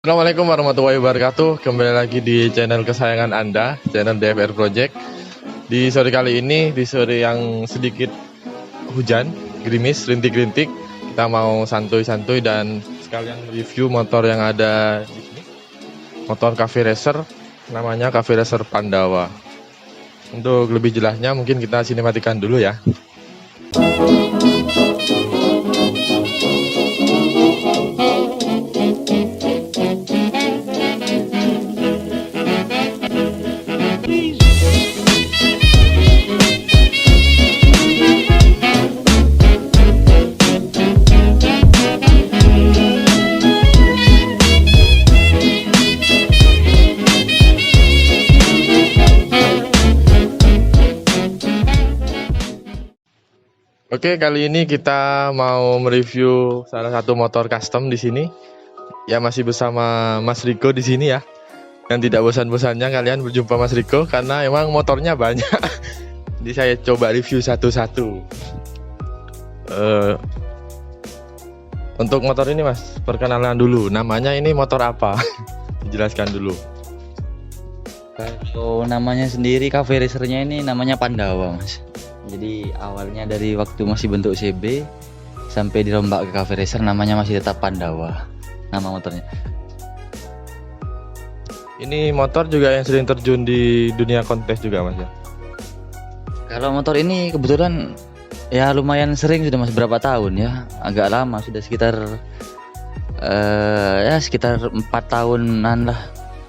Assalamualaikum warahmatullahi wabarakatuh. Kembali lagi di channel kesayangan Anda, channel DFR Project. Di sore kali ini, di sore yang sedikit hujan, gerimis, rintik-rintik, kita mau santuy-santuy dan sekalian review motor yang ada di sini. Motor Cafe Racer, namanya Cafe Racer Pandawa. Untuk lebih jelasnya mungkin kita sinematikan dulu ya. Oke, kali ini kita mau mereview salah satu motor custom di sini. Ya, masih bersama Mas Riko di sini ya. Yang tidak bosan-bosannya kalian berjumpa Mas Riko karena emang motornya banyak. Jadi saya coba review satu-satu. Untuk motor ini Mas, perkenalan dulu. Namanya ini motor apa? Dijelaskan dulu. Kalau namanya sendiri Cafe Racernya ini namanya Pandawa, Mas. Jadi awalnya dari waktu masih bentuk CB sampai dirombak ke Cafe Racer namanya masih tetap Pandawa nama motornya. Ini motor juga yang sering terjun di dunia kontes juga Mas ya? Kalau motor ini kebetulan ya lumayan sering, sudah Mas, berapa tahun ya, agak lama, sudah sekitar sekitar 4 tahunan lah,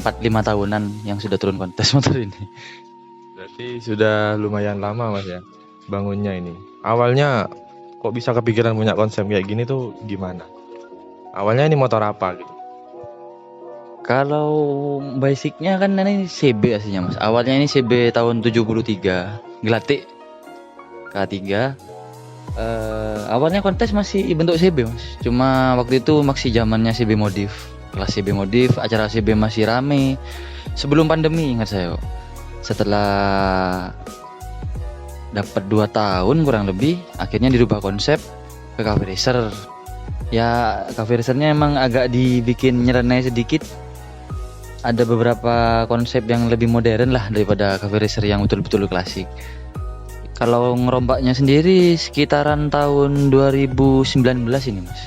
4-5 tahunan yang sudah turun kontes motor ini. Berarti sudah lumayan lama Mas ya bangunnya ini. Awalnya kok bisa kepikiran punya konsep kayak gini tuh gimana? Awalnya ini motor apa gitu? Kalau basicnya kan ini CB aslinya, Mas. Awalnya ini CB tahun 73 Gelatik K3. Awalnya kontes masih bentuk CB, Mas. Cuma waktu itu masih zamannya CB modif. Kelas CB modif, acara CB masih rame. Sebelum pandemi ingat saya. Setelah dapat 2 tahun kurang lebih, akhirnya dirubah konsep ke Cafe Racer. Ya, Cafe Racernya emang agak dibikin nyeleneh sedikit. Ada beberapa konsep yang lebih modern lah daripada Cafe Racer yang betul-betul klasik. Kalau ngerombaknya sendiri sekitaran tahun 2019 ini, Mas.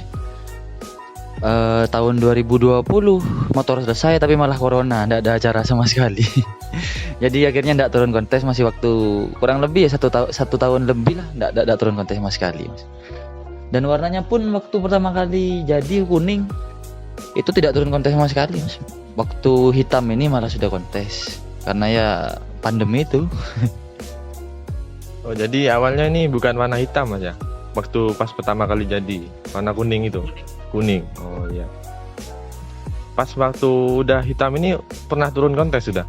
Tahun 2020 motor selesai tapi malah corona, tidak ada acara sama sekali. Jadi akhirnya tidak turun kontes, masih waktu kurang lebih ya satu tahun lebih lah tidak turun kontes sama sekali, Mas. Dan warnanya pun waktu pertama kali jadi kuning itu tidak turun kontes sama sekali, Mas. Waktu hitam ini malah sudah kontes karena ya pandemi itu. Oh, jadi awalnya ini bukan warna hitam Mas ya? Waktu pas pertama kali jadi warna kuning itu. Kuning. Oh iya. Pas waktu udah hitam ini pernah turun kontes sudah?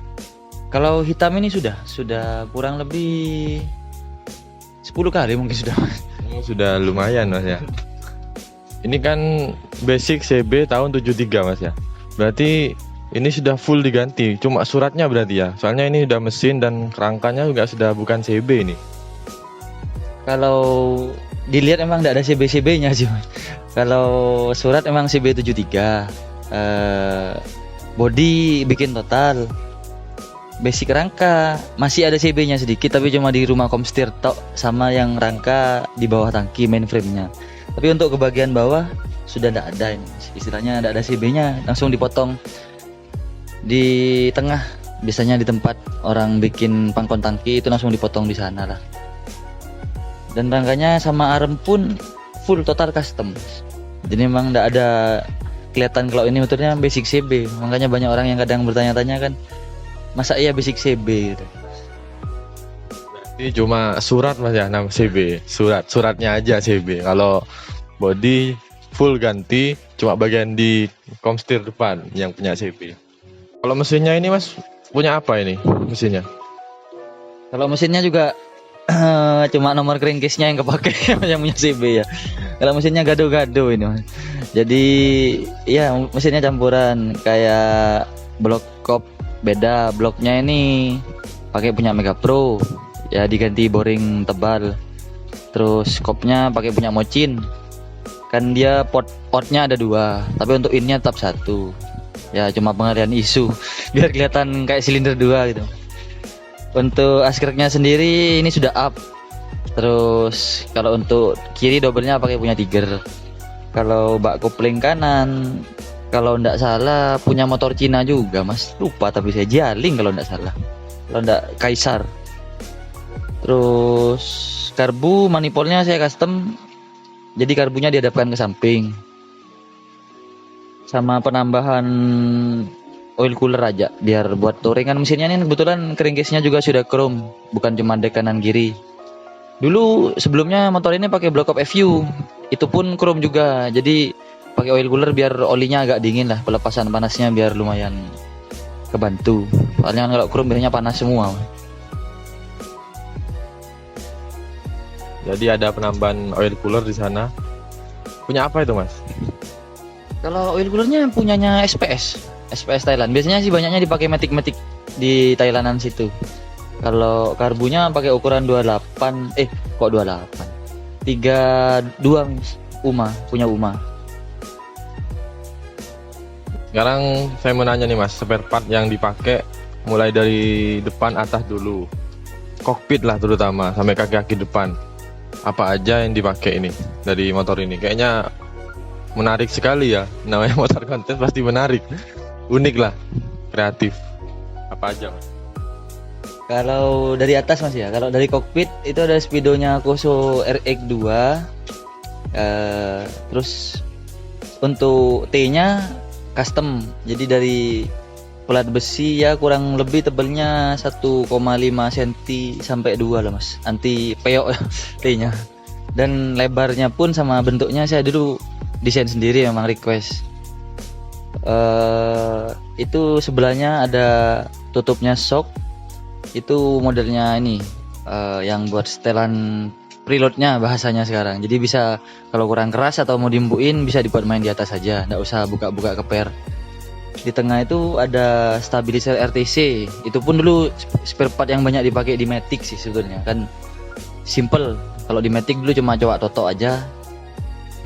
Kalau hitam ini sudah kurang lebih 10 kali mungkin sudah, Mas. Oh, sudah lumayan Mas ya. Ini kan basic CB tahun 73 Mas ya. Berarti ini sudah full diganti, cuma suratnya berarti ya. Soalnya ini udah mesin dan kerangkanya juga sudah bukan CB ini. Kalau dilihat emang tidak ada CB-CB-nya sih, Mas. Kalau surat emang CB73. Body bikin total. Basic rangka masih ada CB-nya sedikit, tapi cuma di rumah komstir tok, sama yang rangka di bawah tangki mainframe-nya. Tapi untuk ke bagian bawah sudah tidak ada ini, istilahnya tidak ada CB-nya, langsung dipotong di tengah. Biasanya di tempat orang bikin pangkon tangki itu langsung dipotong di sana lah. Dan rangkanya sama arem pun full total custom. Jadi memang tidak ada kelihatan kalau ini motornya basic CB. Makanya banyak orang yang kadang bertanya-tanya kan, masa iya basic CB gitu. Berarti cuma surat Mas ya, nama CB. Suratnya aja CB. Kalau body full ganti, cuma bagian di komstir depan yang punya CB. Kalau mesinnya ini Mas punya apa ini mesinnya? Kalau mesinnya juga cuma nomor crankcase-nya yang kepake yang punya CB ya. Kalau mesinnya gado-gado ini, Mas. Jadi ya mesinnya campuran, kayak blok kop beda, bloknya ini pakai punya Mega Pro ya, diganti boring tebal. Terus kopnya pakai punya Mochin. Kan dia outnya ada 2, tapi untuk innya tetap 1. Ya cuma pengalihan isu biar kelihatan kayak silinder 2 gitu. Untuk askreknya sendiri ini sudah up. Terus kalau untuk kiri double-nya pakai punya Tiger. Kalau bak kopling kanan, kalau ndak salah punya motor Cina juga mas, lupa tapi saya Jialing kalau ndak salah, kalau ndak Kaisar. Terus karbu manifoldnya saya custom, jadi karbunya dihadapkan ke samping, sama penambahan oil cooler aja biar buat touring. Kan mesinnya ini kebetulan crankcase-nya juga sudah chrome, bukan cuma dek kanan kiri. Dulu sebelumnya motor ini pakai block up FU, itu pun chrome juga, jadi pakai oil cooler biar olinya agak dingin lah, pelepasan panasnya biar lumayan kebantu. Soalnya kan kalau chrome biasanya panas semua. Jadi ada penambahan oil cooler di sana. Punya apa itu mas? Kalau oil coolernya punyanya SPS Thailand. Biasanya sih banyaknya dipakai Matic di Thailandan situ. Kalau karbunya pakai ukuran 28, kok 28? 32 punya UMA. Sekarang saya mau nanya nih mas, spare part yang dipakai mulai dari depan atas dulu, kokpit lah terutama sampai kaki-kaki depan. Apa aja yang dipakai ini dari motor ini? Kayaknya menarik sekali ya. Namanya motor kontes pasti menarik, unik lah, kreatif. Apa aja mas? Kalau dari atas mas ya, kalau dari kokpit itu ada speedonya Koso RX2. Terus untuk T-nya custom, jadi dari plat besi ya, kurang lebih tebalnya 1,5 cm sampai 2 lah mas, anti peok T-nya. Dan lebarnya pun sama bentuknya saya dulu desain sendiri, memang request. Itu sebelahnya ada tutupnya shock, itu modelnya ini yang buat setelan preloadnya bahasanya sekarang. Jadi bisa kalau kurang keras atau mau dimbuin bisa dibuat main di atas saja, nggak usah buka-buka keper. Di tengah itu ada stabilizer RTC, itu pun dulu spare part yang banyak dipakai di Matic sih sebetulnya, kan simple. Kalau di Matic dulu cuma coba toto aja.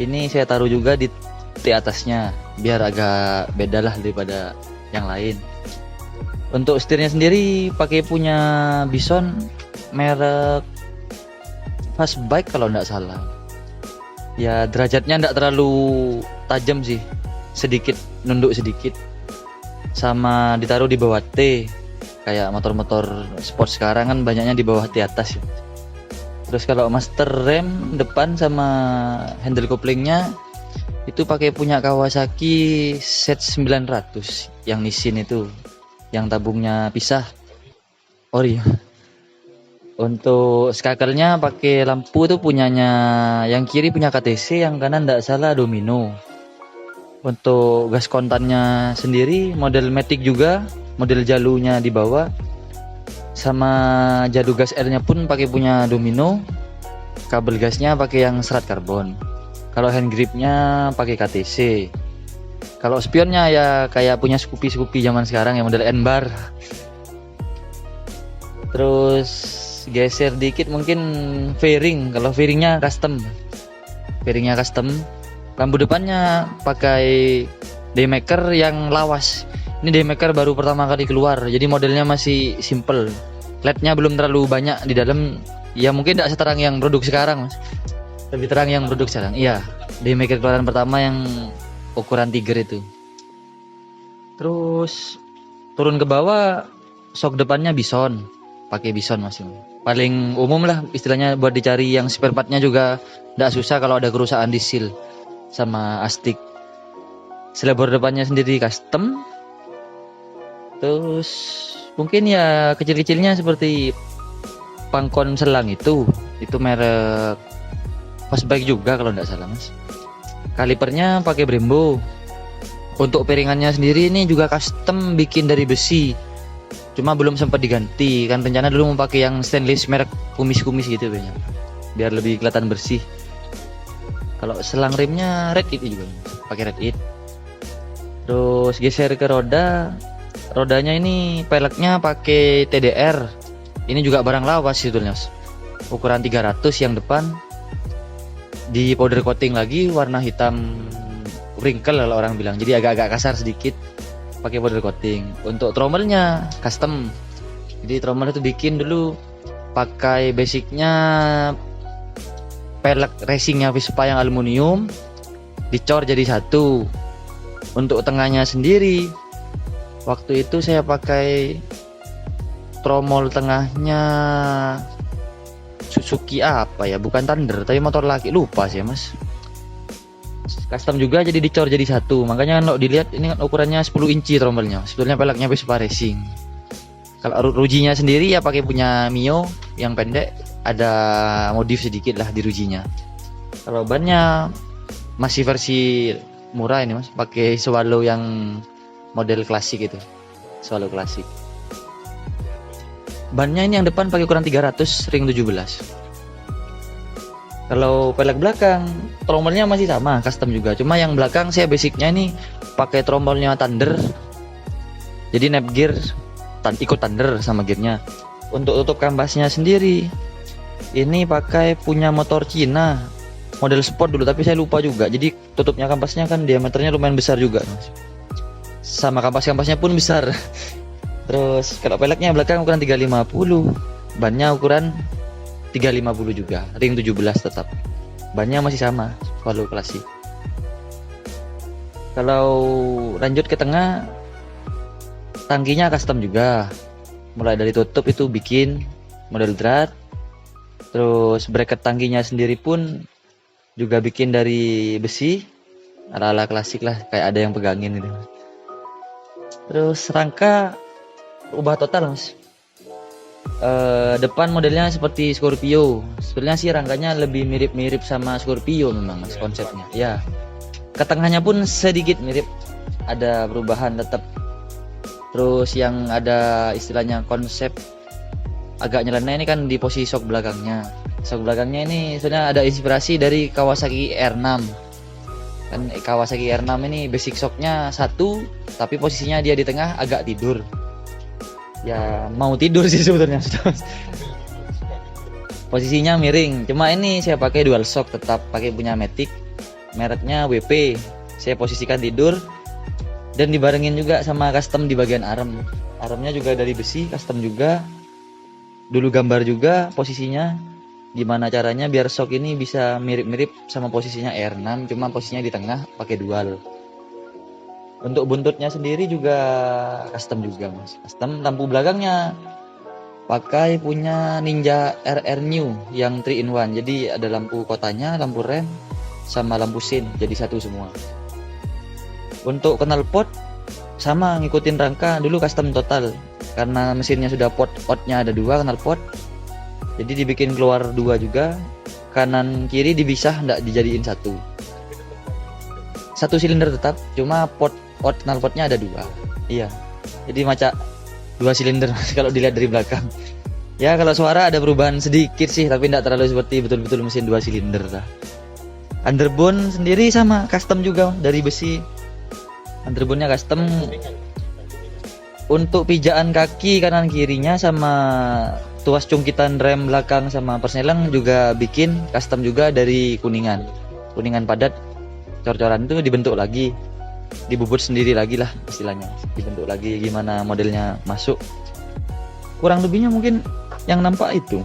Ini saya taruh juga di atasnya biar agak beda lah daripada yang lain. Untuk setirnya sendiri pakai punya Bison merek Fastbike kalau nggak salah. Ya derajatnya nggak terlalu tajam sih, sedikit nunduk sedikit. Sama ditaruh di bawah T, kayak motor-motor sport sekarang kan banyaknya di bawah T atas ya. Terus kalau master rem depan sama handle couplingnya itu pakai punya Kawasaki Z900 yang Nissin itu, yang tabungnya pisah ori. Untuk skakelnya pakai lampu itu punyanya, yang kiri punya KTC, yang kanan tidak salah Domino. Untuk gas kontannya sendiri model Matic juga, model jalunya di bawah, sama jadu gas airnya pun pakai punya Domino. Kabel gasnya pakai yang serat karbon. Kalau hand gripnya pakai KTC. Kalau spionnya ya kayak punya Scoopy zaman sekarang yang model N-bar. Terus geser dikit mungkin fairing. Kalau fairingnya custom. Lampu depannya pakai Daymaker yang lawas. Ini Daymaker baru pertama kali keluar, jadi modelnya masih simple. LED-nya belum terlalu banyak di dalam. Ya mungkin tidak seterang yang produk sekarang, Mas. Lebih terang yang produk sekarang. Iya, Daymaker keluaran pertama yang ukuran Tiger itu. Terus turun ke bawah, shock depannya Bison. Pakai Bison masih. Paling umum lah istilahnya buat dicari, yang spare partnya juga tidak susah kalau ada kerusakan di seal sama astik. Selebor depannya sendiri custom. Terus mungkin ya kecil-kecilnya seperti pangkon selang itu merek Fastbike juga kalau tidak salah mas. Kalipernya pakai Brembo. Untuk piringannya sendiri ini juga custom, bikin dari besi, cuma belum sempat diganti. Kan rencana dulu mau pakai yang stainless merek kumis-kumis gitu biar lebih kelihatan bersih. Kalau selang remnya Red It juga, pakai Red It. Terus geser ke rodanya ini peleknya pakai TDR. Ini juga barang lawas sebetulnya, ukuran 300 yang depan. Di powder coating lagi warna hitam wrinkle kalau orang bilang, jadi agak-agak kasar sedikit. pakai powder coating. Untuk trommelnya custom. Jadi trommel itu bikin dulu pakai basicnya pelek racingnya Vespa yang aluminium, dicor jadi satu. Untuk tengahnya sendiri, waktu itu saya pakai trommel tengahnya Suzuki apa ya, bukan Thunder tapi motor laki, lupa sih mas. Custom juga, jadi dicor jadi satu. Makanya kalau dilihat ini kan ukurannya 10 inci trommelnya, sebetulnya peleknya Vespa Racing. Kalau rujinya sendiri ya pakai punya Mio yang pendek, ada modif sedikit lah di rujinya. Kalau bannya masih versi murah ini mas, pakai Swallow yang model klasik itu, Swallow klasik. Bannya ini yang depan pakai ukuran 300 ring 17. Kalau pelek belakang trommelnya masih sama, custom juga. Cuma yang belakang saya basicnya ini pakai trommelnya Thunder. Jadi nap gear ikut Thunder sama gearnya. Untuk tutup kampasnya sendiri, ini pakai punya motor Cina model sport dulu, tapi saya lupa juga. Jadi tutupnya kampasnya kan diameternya lumayan besar juga, sama kampasnya pun besar. Terus kalau peleknya belakang ukuran 350, bannya ukuran 350 juga, ring 17 tetap. Bannya masih sama, Swallow klasik. Kalau lanjut ke tengah, tangkinya custom juga. Mulai dari tutup itu bikin model drat. Terus bracket tangkinya sendiri pun juga bikin dari besi, ala-ala klasik lah, kayak ada yang pegangin gitu. Terus rangka ubah total mas. Depan modelnya seperti Scorpio. Sebenarnya sih rangkanya lebih mirip-mirip sama Scorpio memang mas konsepnya. Ya. Ke tengahnya pun sedikit mirip, ada perubahan tetap. Terus yang ada istilahnya konsep agak nyeleneh ini kan di posisi shock belakangnya. Shock belakangnya ini sebenarnya ada inspirasi dari Kawasaki R6. Kan Kawasaki R6 ini basic shocknya satu, tapi posisinya dia di tengah agak tidur. Ya mau tidur sih sebetulnya. Posisinya miring. Cuma ini saya pakai dual shock, tetap pakai punya Matic, mereknya WP. Saya posisikan tidur. Dan dibarengin juga sama custom di bagian arm. Armnya juga dari besi, custom juga. Dulu gambar juga posisinya. Gimana caranya biar shock ini bisa mirip-mirip sama posisinya R6, cuma posisinya di tengah pakai dual. Untuk buntutnya sendiri juga custom juga mas. Custom lampu belakangnya pakai punya Ninja RR New yang 3 in 1. Jadi ada lampu kotanya, lampu rem, sama lampu sin, jadi satu semua. Untuk knalpot sama ngikutin rangka dulu custom total, karena mesinnya sudah outnya ada 2 knalpot, jadi dibikin keluar 2 juga, kanan kiri dipisah, nggak dijadiin satu silinder tetap, cuma out knalpotnya ada 2. Iya, jadi macam 2 silinder kalau dilihat dari belakang. Ya kalau suara ada perubahan sedikit sih, tapi nggak terlalu seperti betul-betul mesin 2 silinder lah. Underbone sendiri sama custom juga dari besi. Underbone-nya custom. Untuk pijaan kaki kanan kirinya sama tuas cungkitan rem belakang sama persneling juga bikin custom juga dari kuningan padat. Cor-coran itu dibentuk lagi, dibubut sendiri lagi lah istilahnya, dibentuk lagi gimana modelnya masuk. Kurang lebihnya mungkin yang nampak itu.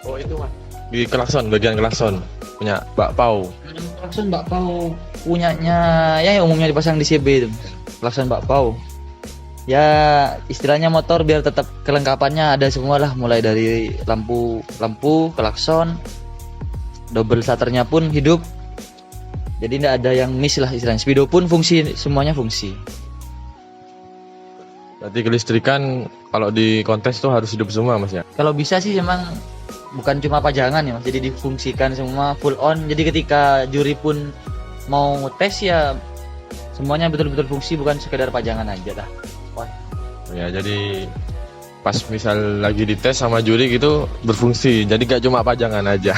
Oh itu mas, di klakson, bagian klakson punya Mbak Pau. Klakson Mbak Pau punyanya ya yang umumnya dipasang di CB itu. Klakson Mbak Pau. Ya istilahnya motor biar tetap kelengkapannya ada semua lah, mulai dari lampu, klakson, double shutternya pun hidup. Jadi tidak ada yang miss lah istilahnya. Speedo pun fungsi, semuanya fungsi. Berarti kelistrikan kalau di kontes tuh harus hidup semua mas ya? Kalau bisa sih memang bukan cuma pajangan ya mas, jadi difungsikan semua full on. Jadi ketika juri pun mau tes ya semuanya betul-betul fungsi, bukan sekedar pajangan aja lah. Wah. Ya jadi pas misal lagi dites sama juri gitu berfungsi, jadi gak cuma pajangan aja.